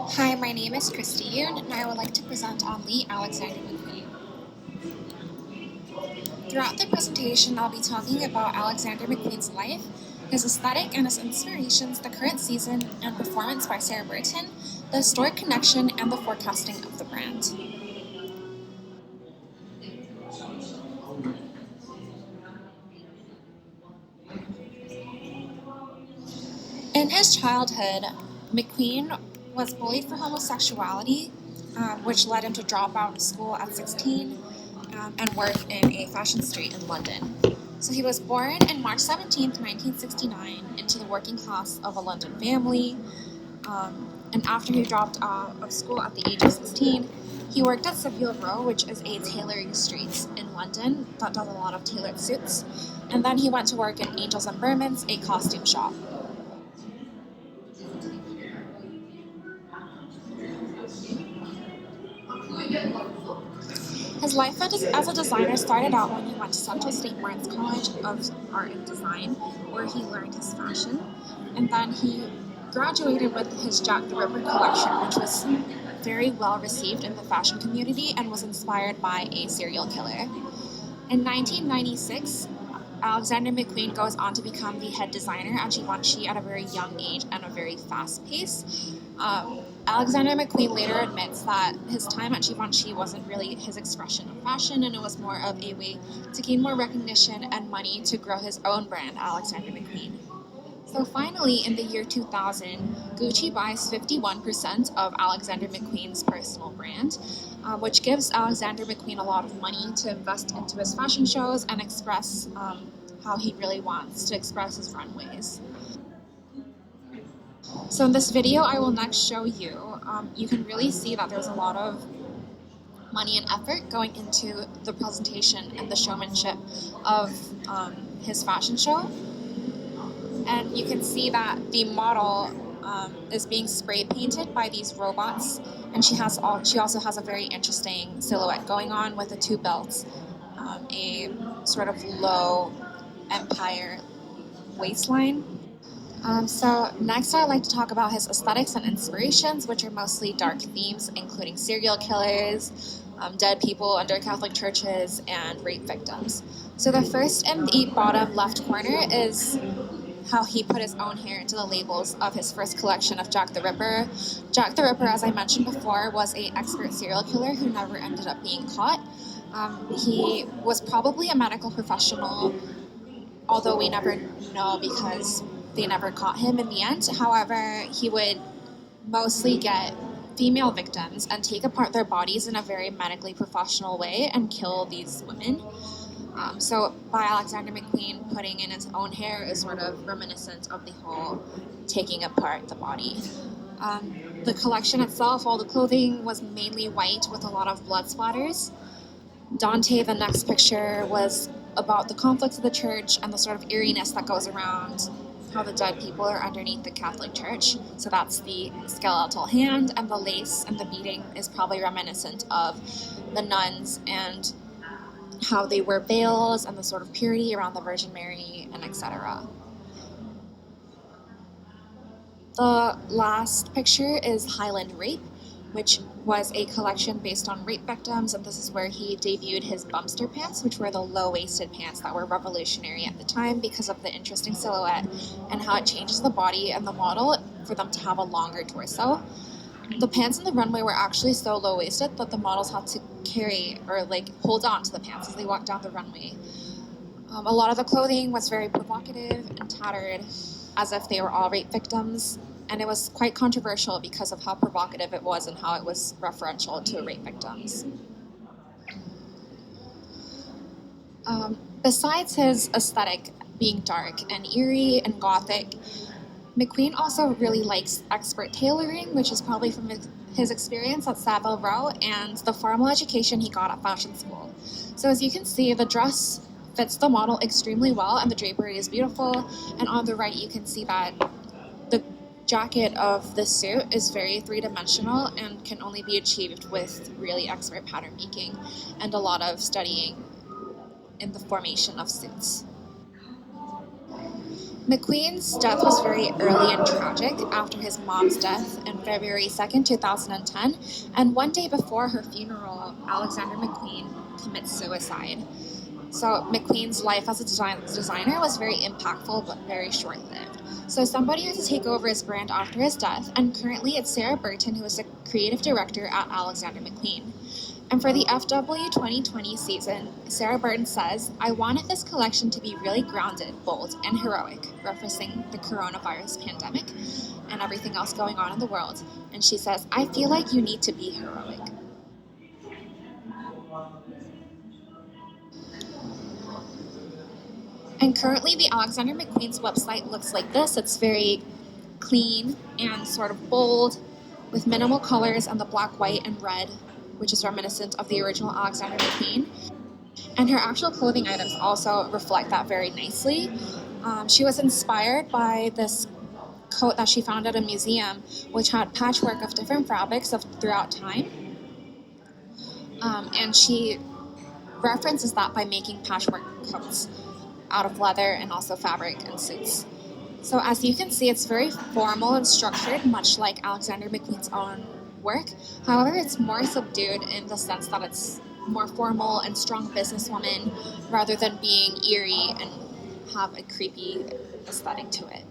Hi, my name is Christy Yoon, and I would like to present on Lee Alexander McQueen. Throughout the presentation, I'll be talking about Alexander McQueen's life, his aesthetic and his inspirations, the current season and performance by Sarah Burton, the historic connection, and the forecasting of the brand. In his childhood, McQueen was bullied for homosexuality, which led him to drop out of school at 16 and work in a fashion street in London. So he was born on March 17th, 1969, into the working class of a London family. And after he dropped out of school at the age of 16, he worked at Savile Row, which is a tailoring street in London that does a lot of tailored suits. And then he went to work in Angels and Bermans, a costume shop. His life as a designer started out when he went to Central State Lawrence College of Art and Design, where he learned his fashion. And then he graduated with his Jack the Ripper collection, which was very well received in the fashion community and was inspired by a serial killer. In 1996, Alexander McQueen goes on to become the head designer at Givenchy at a very young age and a very fast pace. Alexander McQueen later admits that his time at Givenchy wasn't really his expression of fashion, and it was more of a way to gain more recognition and money to grow his own brand, Alexander McQueen. So finally, in the year 2000, Gucci buys 51% of Alexander McQueen's personal brand, which gives Alexander McQueen a lot of money to invest into his fashion shows and express how he really wants to express his runways. So in this video, I will next show you, you can really see that there's a lot of money and effort going into the presentation and the showmanship of his fashion show. And you can see that the model is being spray painted by these robots, and she also has a very interesting silhouette going on with the two belts, a sort of low empire waistline. So next I'd like to talk about his aesthetics and inspirations, which are mostly dark themes, including serial killers, dead people under Catholic churches, and rape victims. So the first in the bottom left corner is how he put his own hair into the labels of his first collection of Jack the Ripper. Jack the Ripper, as I mentioned before, was an expert serial killer who never ended up being caught. He was probably a medical professional, although we never know because they never caught him in the end. However, he would mostly get female victims and take apart their bodies in a very medically professional way and kill these women. So by Alexander McQueen putting in his own hair is sort of reminiscent of the whole taking apart the body. The collection itself, all the clothing was mainly white with a lot of blood splatters. Dante, the next picture, was about the conflicts of the church and the sort of eeriness that goes around how the dead people are underneath the Catholic Church. So that's the skeletal hand, and the lace and the beading is probably reminiscent of the nuns and how they wear veils and the sort of purity around the Virgin Mary and etc. The last picture is Highland Rape, which was a collection based on rape victims, and this is where he debuted his bumster pants, which were the low-waisted pants that were revolutionary at the time because of the interesting silhouette and how it changes the body and the model for them to have a longer torso. The pants in the runway were actually so low-waisted that the models had to carry or hold on to the pants as they walked down the runway. A lot of the clothing was very provocative and tattered, as if they were all rape victims, and it was quite controversial because of how provocative it was and how it was referential to rape victims. Besides his aesthetic being dark and eerie and gothic, McQueen also really likes expert tailoring, which is probably from his experience at Savile Row and the formal education he got at fashion school. So as you can see, the dress fits the model extremely well and the drapery is beautiful. And on the right, you can see that the jacket of the suit is very three-dimensional and can only be achieved with really expert pattern making and a lot of studying in the formation of suits. McQueen's death was very early and tragic after his mom's death on February 2nd, 2010, and one day before her funeral, Alexander McQueen commits suicide. So McQueen's life as a designer was very impactful but very short-lived. So somebody had to take over his brand after his death, and currently it's Sarah Burton who is the creative director at Alexander McQueen. And for the FW 2020 season, Sarah Burton says, "I wanted this collection to be really grounded, bold, and heroic," referencing the coronavirus pandemic and everything else going on in the world. And she says, "I feel like you need to be heroic." And currently the Alexander McQueen's website looks like this. It's very clean and sort of bold with minimal colors and the black, white, and red, which is reminiscent of the original Alexander McQueen. And her actual clothing items also reflect that very nicely. She was inspired by this coat that she found at a museum, which had patchwork of different fabrics throughout time. And she references that by making patchwork coats out of leather and also fabric and suits. So as you can see, it's very formal and structured, much like Alexander McQueen's own work. However, it's more subdued in the sense that it's more formal and strong businesswoman rather than being eerie and have a creepy aesthetic to it.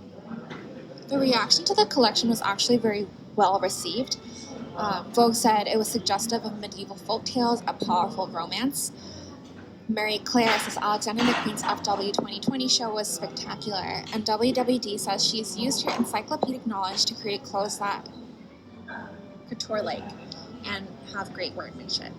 The reaction to the collection was actually very well received. Vogue said it was suggestive of medieval folk tales, a powerful romance. Mary Claire says Alexander McQueen's FW 2020 show was spectacular, and WWD says she's used her encyclopedic knowledge to create clothes that couture-like and have great workmanship.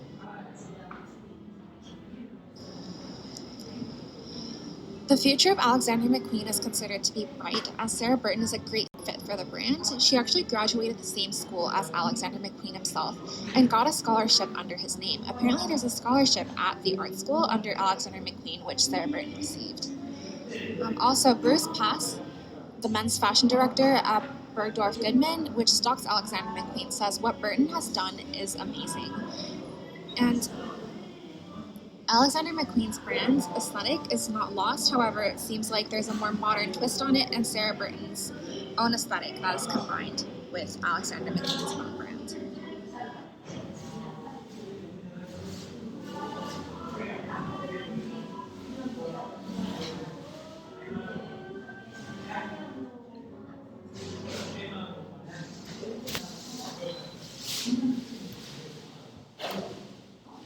The future of Alexander McQueen is considered to be bright, as Sarah Burton is a great fit for the brand. She actually graduated the same school as Alexander McQueen himself and got a scholarship under his name. Apparently there's a scholarship at the art school under Alexander McQueen, which Sarah Burton received. Also, Bruce Pass, the men's fashion director at Bergdorf Goodman, which stocks Alexander McQueen, says what Burton has done is amazing. And Alexander McQueen's brand's aesthetic is not lost. However, it seems like there's a more modern twist on it, and Sarah Burton's own aesthetic that is combined with Alexander McQueen's own brand.